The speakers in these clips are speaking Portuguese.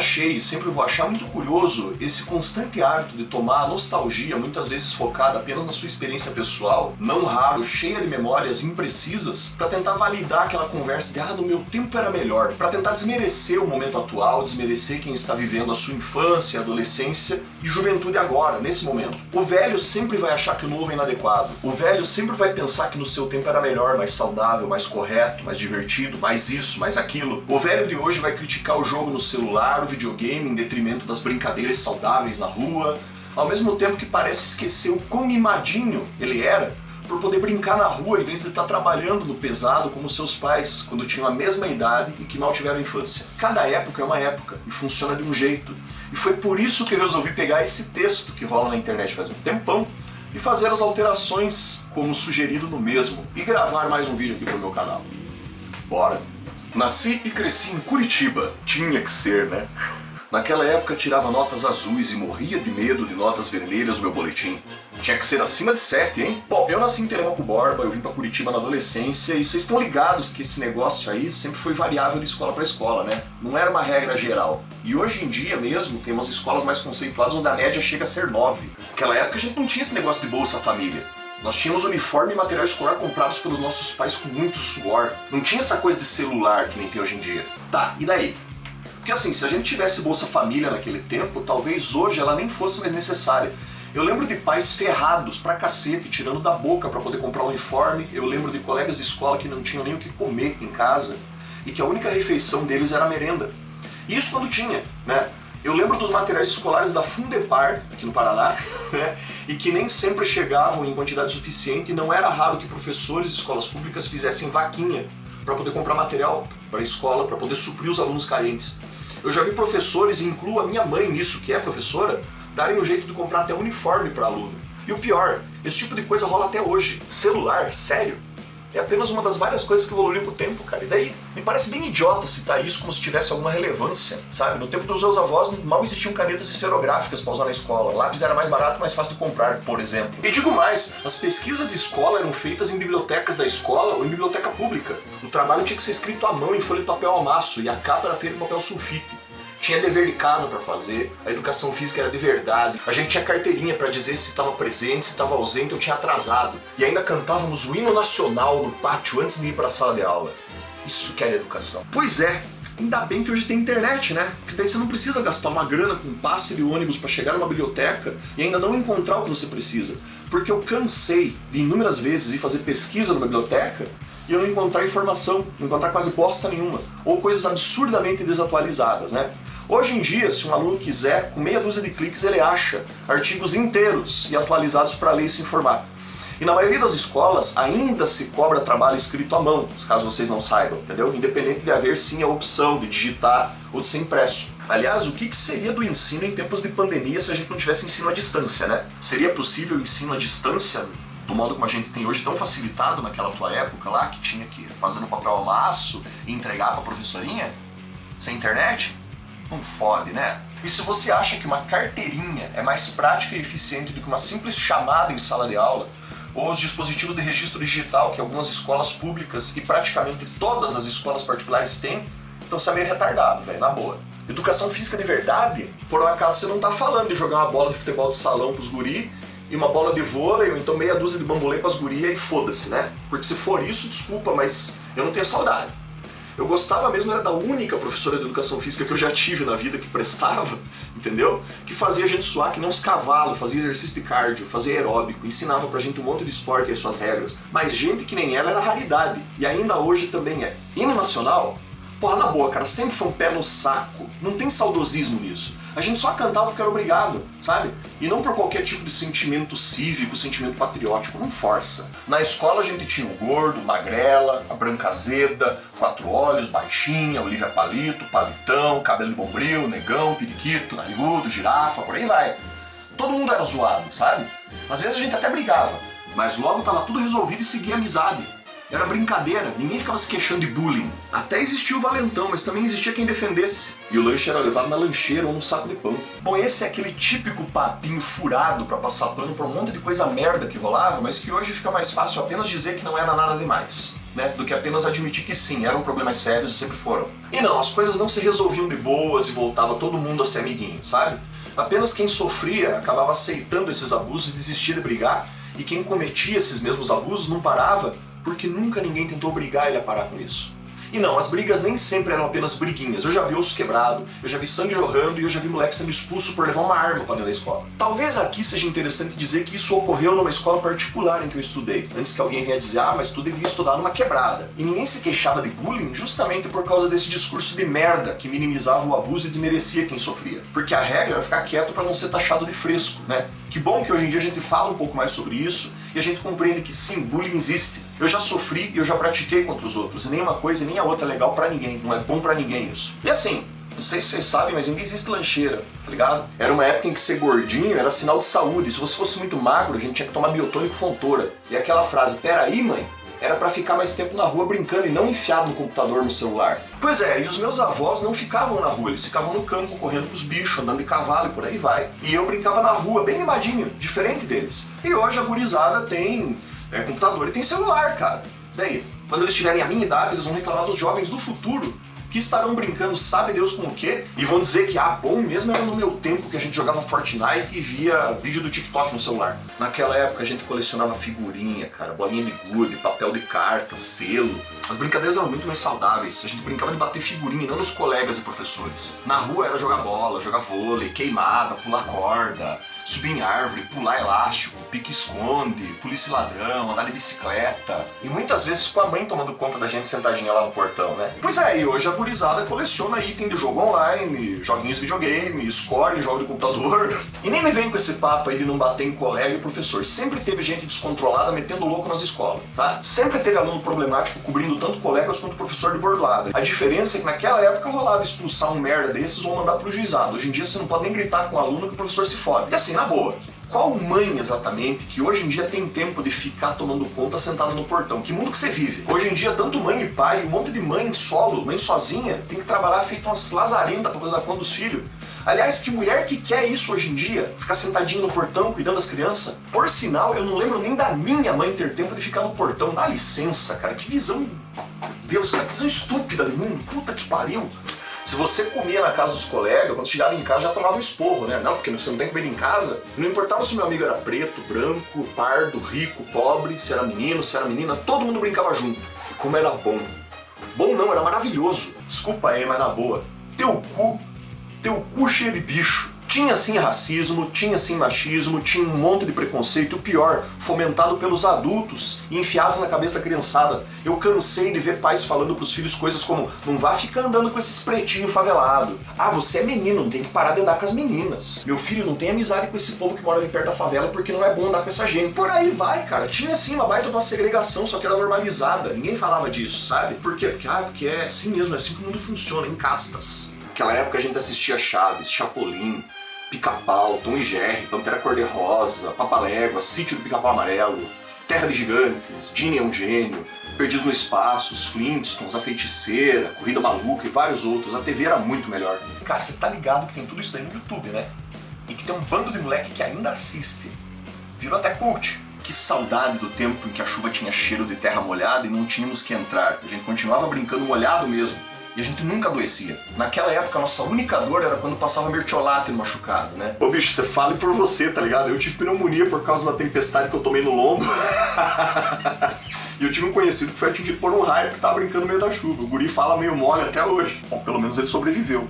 achei e sempre vou achar muito curioso esse constante hábito de tomar a nostalgia, muitas vezes focada apenas na sua experiência pessoal, não raro, cheia de memórias imprecisas, para tentar validar aquela conversa de no meu tempo era melhor, para tentar desmerecer o momento atual, desmerecer quem está vivendo a sua infância, adolescência e juventude agora, nesse momento. O velho sempre vai achar que o novo é inadequado. O velho sempre vai pensar que no seu tempo era melhor, mais saudável, mais correto, mais divertido, mais isso, mais aquilo. O velho de hoje vai criticar o jogo no celular, o videogame, em detrimento das brincadeiras saudáveis na rua, ao mesmo tempo que parece esquecer o quão mimadinho ele era por poder brincar na rua em vez de estar trabalhando no pesado como seus pais, quando tinham a mesma idade e que mal tiveram infância. Cada época é uma época e funciona de um jeito. E foi por isso que eu resolvi pegar esse texto que rola na internet faz um tempão e fazer as alterações como sugerido no mesmo e gravar mais um vídeo aqui pro meu canal. Bora! Nasci e cresci em Curitiba. Tinha que ser, né? Naquela época tirava notas azuis e morria de medo de notas vermelhas no meu boletim. Tinha que ser acima de 7, hein? Bom, eu nasci em Telemaco Borba, eu vim pra Curitiba na adolescência e vocês estão ligados que esse negócio aí sempre foi variável de escola pra escola, né? Não era uma regra geral. E hoje em dia mesmo tem umas escolas mais conceituadas onde a média chega a ser 9. Naquela época a gente não tinha esse negócio de Bolsa Família. Nós tínhamos uniforme e material escolar comprados pelos nossos pais com muito suor. Não tinha essa coisa de celular que nem tem hoje em dia. Tá, e daí? Porque assim, se a gente tivesse Bolsa Família naquele tempo, talvez hoje ela nem fosse mais necessária. Eu lembro de pais ferrados pra cacete, tirando da boca pra poder comprar um uniforme. Eu lembro de colegas de escola que não tinham nem o que comer em casa e que a única refeição deles era a merenda. Isso quando tinha, né? Eu lembro dos materiais escolares da Fundepar, aqui no Paraná, né? E que nem sempre chegavam em quantidade suficiente e não era raro que professores de escolas públicas fizessem vaquinha para poder comprar material para a escola, para poder suprir os alunos carentes. Eu já vi professores, e incluo a minha mãe nisso, que é professora, darem um jeito de comprar até uniforme para aluno. E o pior, esse tipo de coisa rola até hoje. Celular, sério? É apenas uma das várias coisas que evoluíram com o tempo, cara. E daí? Me parece bem idiota citar isso como se tivesse alguma relevância, sabe? No tempo dos meus avós, mal existiam canetas esferográficas para usar na escola. Lápis era mais barato e mais fácil de comprar, por exemplo. E digo mais, as pesquisas de escola eram feitas em bibliotecas da escola ou em biblioteca pública. O trabalho tinha que ser escrito à mão em folha de papel ao maço e a capa era feita em papel sulfite. Tinha dever de casa para fazer, a educação física era de verdade, a gente tinha carteirinha para dizer se estava presente, se estava ausente ou tinha atrasado. E ainda cantávamos o hino nacional no pátio antes de ir para a sala de aula. Isso que era educação. Pois é, ainda bem que hoje tem internet, né? Porque daí você não precisa gastar uma grana com passe de ônibus para chegar numa biblioteca e ainda não encontrar o que você precisa. Porque eu cansei de inúmeras vezes ir fazer pesquisa numa biblioteca e eu não encontrar informação, não encontrar quase bosta nenhuma, ou coisas absurdamente desatualizadas, né? Hoje em dia, se um aluno quiser, com meia dúzia de cliques ele acha artigos inteiros e atualizados para ler e se informar. E na maioria das escolas ainda se cobra trabalho escrito à mão, caso vocês não saibam, entendeu? Independente de haver sim a opção de digitar ou de ser impresso. Aliás, o que seria do ensino em tempos de pandemia se a gente não tivesse ensino à distância, né? Seria possível ensino à distância do modo como a gente tem hoje, tão facilitado naquela tua época lá, que tinha que fazer no papel ao maço e entregar pra professorinha? Sem internet? Não fode, né? E se você acha que uma carteirinha é mais prática e eficiente do que uma simples chamada em sala de aula, ou os dispositivos de registro digital que algumas escolas públicas e praticamente todas as escolas particulares têm, então você é meio retardado, velho, na boa. Educação física de verdade, por um acaso você não tá falando de jogar uma bola de futebol de salão pros guri e uma bola de vôlei, ou então meia dúzia de bambolê com as gurias e foda-se, né? Porque se for isso, desculpa, mas eu não tenho saudade. Eu gostava mesmo, era da única professora de educação física que eu já tive na vida que prestava, entendeu? Que fazia a gente suar que nem uns cavalos, fazia exercício de cardio, fazia aeróbico, ensinava pra gente um monte de esporte e as suas regras. Mas gente que nem ela era raridade, e ainda hoje também é. Hino nacional? Porra, na boa, cara, sempre foi um pé no saco. Não tem saudosismo nisso. A gente só cantava porque era obrigado, sabe? E não por qualquer tipo de sentimento cívico, sentimento patriótico, não força. Na escola a gente tinha o gordo, magrela, a branca azeda, quatro olhos, baixinha, Olivia Palito, Palitão, cabelo de bombril, negão, periquito, narigudo, girafa, por aí vai. Todo mundo era zoado, sabe? Às vezes a gente até brigava, mas logo tava tudo resolvido e seguia a amizade. Era brincadeira, ninguém ficava se queixando de bullying. Até existia o valentão, mas também existia quem defendesse. E o lanche era levado na lancheira ou num saco de pão. Bom, esse é aquele típico papinho furado pra passar pano pra um monte de coisa merda que rolava, mas que hoje fica mais fácil apenas dizer que não era nada demais, né? Do que apenas admitir que sim, eram problemas sérios e sempre foram. E não, as coisas não se resolviam de boas e voltava todo mundo a ser amiguinho, sabe? Apenas quem sofria acabava aceitando esses abusos e desistia de brigar, e quem cometia esses mesmos abusos não parava porque nunca ninguém tentou obrigar ele a parar com isso. E não, as brigas nem sempre eram apenas briguinhas. Eu já vi osso quebrado, eu já vi sangue jorrando e eu já vi moleque sendo expulso por levar uma arma pra dentro da escola. Talvez aqui seja interessante dizer que isso ocorreu numa escola particular em que eu estudei, antes que alguém venha dizer, ah, mas tu devia estudar numa quebrada. E ninguém se queixava de bullying justamente por causa desse discurso de merda que minimizava o abuso e desmerecia quem sofria. Porque a regra era ficar quieto pra não ser taxado de fresco, né? Que bom que hoje em dia a gente fala um pouco mais sobre isso e a gente compreende que sim, bullying existe. Eu já sofri e eu já pratiquei contra os outros, e nem uma coisa e nem a outra é legal pra ninguém, não é bom pra ninguém isso. E assim, não sei se vocês sabem, mas ainda existe lancheira, tá ligado? Era uma época em que ser gordinho era sinal de saúde, se você fosse muito magro a gente tinha que tomar biotônico Fontoura. E aquela frase, peraí mãe, era pra ficar mais tempo na rua brincando e não enfiado no computador, no celular. Pois é, e os meus avós não ficavam na rua, eles ficavam no campo correndo com os bichos, andando de cavalo e por aí vai. E eu brincava na rua, bem mimadinho, diferente deles. E hoje a gurizada tem computador e tem celular, cara. Daí, quando eles tiverem a minha idade, eles vão reclamar dos jovens do futuro, que estarão brincando sabe Deus com o quê, e vão dizer que, bom mesmo era no meu tempo que a gente jogava Fortnite e via vídeo do TikTok no celular. Naquela época a gente colecionava figurinha, cara, bolinha de gude, papel de carta, selo. As brincadeiras eram muito mais saudáveis, a gente brincava de bater figurinha e não nos colegas e professores. Na rua era jogar bola, jogar vôlei, queimada, pular corda, subir em árvore, pular elástico, pique-esconde, polícia e ladrão, andar de bicicleta. E muitas vezes com a mãe tomando conta da gente sentadinha lá no portão, né? Pois é, e hoje a gurizada coleciona item de jogo online, joguinhos de videogame, score em jogo de computador. E nem me vem com esse papo aí de não bater em colega e professor. Sempre teve gente descontrolada metendo louco nas escolas, tá? Sempre teve aluno problemático cobrindo tanto colegas quanto professor de bordoada. A diferença é que naquela época rolava expulsar um merda desses ou mandar pro juizado. Hoje em dia você não pode nem gritar com o aluno que o professor se fode. E assim, na boa, qual mãe exatamente que hoje em dia tem tempo de ficar tomando conta sentada no portão? Que mundo que você vive? Hoje em dia, tanto mãe e pai, um monte de mãe solo, mãe sozinha, tem que trabalhar feito umas lazarentas pra cuidar da conta dos filhos. Aliás, que mulher que quer isso hoje em dia? Ficar sentadinho no portão, cuidando das crianças? Por sinal, eu não lembro nem da minha mãe ter tempo de ficar no portão. Dá licença, cara, que visão... Deus, cara, que visão estúpida de mundo. Puta que pariu. Se você comia na casa dos colegas, quando chegava em casa já tomava um esporro, né? Não, porque você não tem comida em casa. Não importava se o meu amigo era preto, branco, pardo, rico, pobre, se era menino, se era menina, todo mundo brincava junto. E como era bom. Bom não, era maravilhoso. Desculpa aí, mas na boa. Teu cu cheio de bicho. Tinha sim racismo, tinha sim machismo, tinha um monte de preconceito, o pior, fomentado pelos adultos e enfiados na cabeça da criançada. Eu cansei de ver pais falando pros filhos coisas como, não vá ficar andando com esses pretinhos favelados. Ah, você é menino, não tem que parar de andar com as meninas. Meu filho, não tem amizade com esse povo que mora ali perto da favela porque não é bom andar com essa gente. Por aí vai, cara. Tinha sim uma baita de uma segregação, só que era normalizada. Ninguém falava disso, sabe? Por quê? Porque é assim mesmo, é assim que o mundo funciona, em castas. Naquela época a gente assistia Chaves, Chapolin, Pica-Pau, Tom e Jerry, Pantera Cor-de-Rosa, Papalégua, Sítio do Pica-Pau Amarelo, Terra de Gigantes, Ginny é um Gênio, Perdidos no Espaço, os Flintstones, A Feiticeira, Corrida Maluca e vários outros. A TV era muito melhor. Cara, você tá ligado que tem tudo isso aí no YouTube, né? E que tem um bando de moleque que ainda assiste. Virou até cult. Que saudade do tempo em que a chuva tinha cheiro de terra molhada e não tínhamos que entrar. A gente continuava brincando molhado mesmo. E a gente nunca adoecia. Naquela época, a nossa única dor era quando passava mertiolate no machucado, né? Ô bicho, você fale por você, tá ligado? Eu tive pneumonia por causa da tempestade que eu tomei no lombo. E eu tive um conhecido que foi atingido por um raio que tava brincando no meio da chuva. O guri fala meio mole até hoje. Bom, pelo menos ele sobreviveu.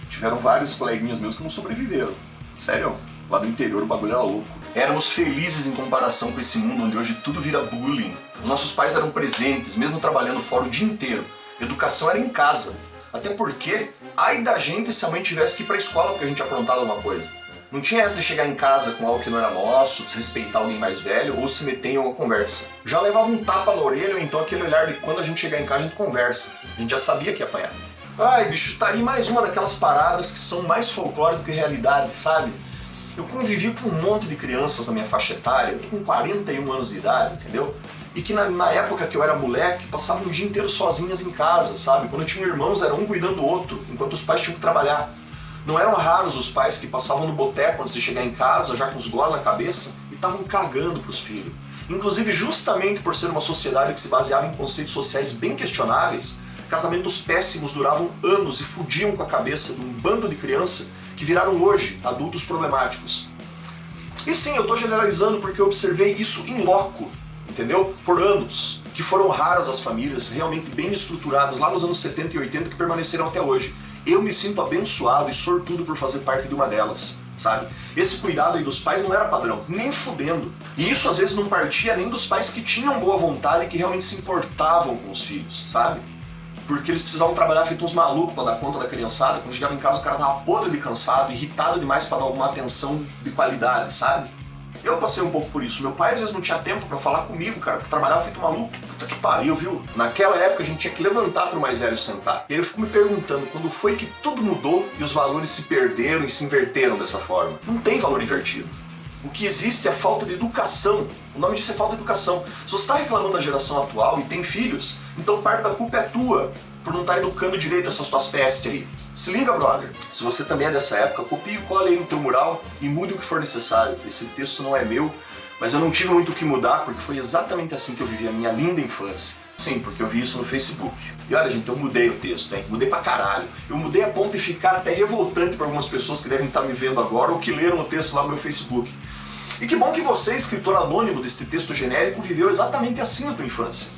Tiveram vários coleguinhas meus que não sobreviveram. Sério, lá do interior o bagulho era louco. Éramos felizes em comparação com esse mundo onde hoje tudo vira bullying. Os nossos pais eram presentes, mesmo trabalhando fora o dia inteiro. Educação era em casa. Até porque, ai da gente se a mãe tivesse que ir pra escola porque a gente aprontava alguma coisa. Não tinha essa de chegar em casa com algo que não era nosso, desrespeitar alguém mais velho ou se meter em uma conversa. Já levava um tapa na orelha ou então aquele olhar de quando a gente chegar em casa a gente conversa. A gente já sabia que ia apanhar. Ai, bicho, tá aí mais uma daquelas paradas que são mais folclore do que realidade, sabe? Eu convivi com um monte de crianças na minha faixa etária, eu tô com 41 anos de idade, entendeu? E que na época que eu era moleque, passavam o dia inteiro sozinhas em casa, sabe? Quando eu tinha irmãos, era um cuidando do outro, enquanto os pais tinham que trabalhar. Não eram raros os pais que passavam no boteco antes de chegar em casa, já com os goles na cabeça, e estavam cagando pros filhos. Inclusive, justamente por ser uma sociedade que se baseava em conceitos sociais bem questionáveis, casamentos péssimos duravam anos e fudiam com a cabeça de um bando de criança que viraram hoje adultos problemáticos. E sim, eu tô generalizando porque eu observei isso in loco, entendeu? Por anos, que foram raras as famílias realmente bem estruturadas lá nos anos 70 e 80 que permaneceram até hoje. Eu me sinto abençoado e sortudo por fazer parte de uma delas, sabe? Esse cuidado aí dos pais não era padrão, nem fudendo. E isso às vezes não partia nem dos pais que tinham boa vontade e que realmente se importavam com os filhos, sabe? Porque eles precisavam trabalhar feito uns malucos pra dar conta da criançada. Quando chegava em casa o cara tava podre de cansado, irritado demais pra dar alguma atenção de qualidade, sabe? Eu passei um pouco por isso. Meu pai às vezes não tinha tempo pra falar comigo, cara, porque trabalhava feito maluco. Puta que pariu, viu? Naquela época a gente tinha que levantar pro mais velho sentar. E aí eu fico me perguntando, quando foi que tudo mudou e os valores se perderam e se inverteram dessa forma? Não tem valor invertido. O que existe é falta de educação. O nome disso é falta de educação. Se você está reclamando da geração atual e tem filhos, então parte da culpa é tua por não estar educando direito essas tuas pestes aí. Se liga, brother. Se você também é dessa época, copie e cole aí no teu mural e mude o que for necessário. Esse texto não é meu, mas eu não tive muito o que mudar porque foi exatamente assim que eu vivi a minha linda infância. Sim, porque eu vi isso no Facebook. E olha, gente, eu mudei o texto, hein? Mudei pra caralho. Eu mudei a ponto de ficar até revoltante para algumas pessoas que devem estar me vendo agora ou que leram o texto lá no meu Facebook. E que bom que você, escritor anônimo desse texto genérico, viveu exatamente assim na tua infância.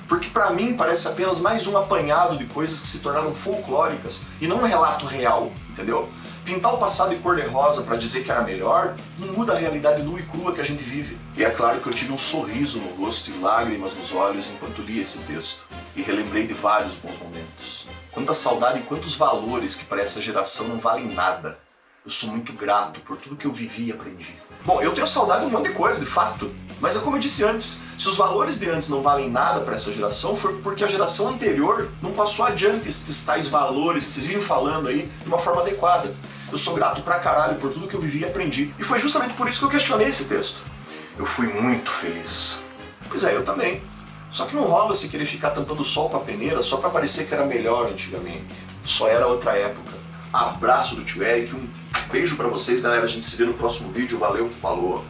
Porque pra mim parece apenas mais um apanhado de coisas que se tornaram folclóricas e não um relato real, entendeu? Pintar o passado de cor-de-rosa pra dizer que era melhor não muda a realidade nua e crua que a gente vive. E é claro que eu tive um sorriso no rosto e lágrimas nos olhos enquanto li esse texto. E relembrei de vários bons momentos. Quanta saudade e quantos valores que para essa geração não valem nada. Eu sou muito grato por tudo que eu vivi e aprendi. Bom, eu tenho saudade de um monte de coisa, de fato. Mas é como eu disse antes, se os valores de antes não valem nada para essa geração, foi porque a geração anterior não passou adiante esses tais valores que vocês vivem falando aí de uma forma adequada. Eu sou grato pra caralho por tudo que eu vivi e aprendi. E foi justamente por isso que eu questionei esse texto. Eu fui muito feliz. Pois é, eu também. Só que não rola se querer ficar tampando sol com a peneira só pra parecer que era melhor antigamente. Só era outra época. Abraço do tio Eric, um beijo pra vocês, galera. A gente se vê no próximo vídeo. Valeu, falou!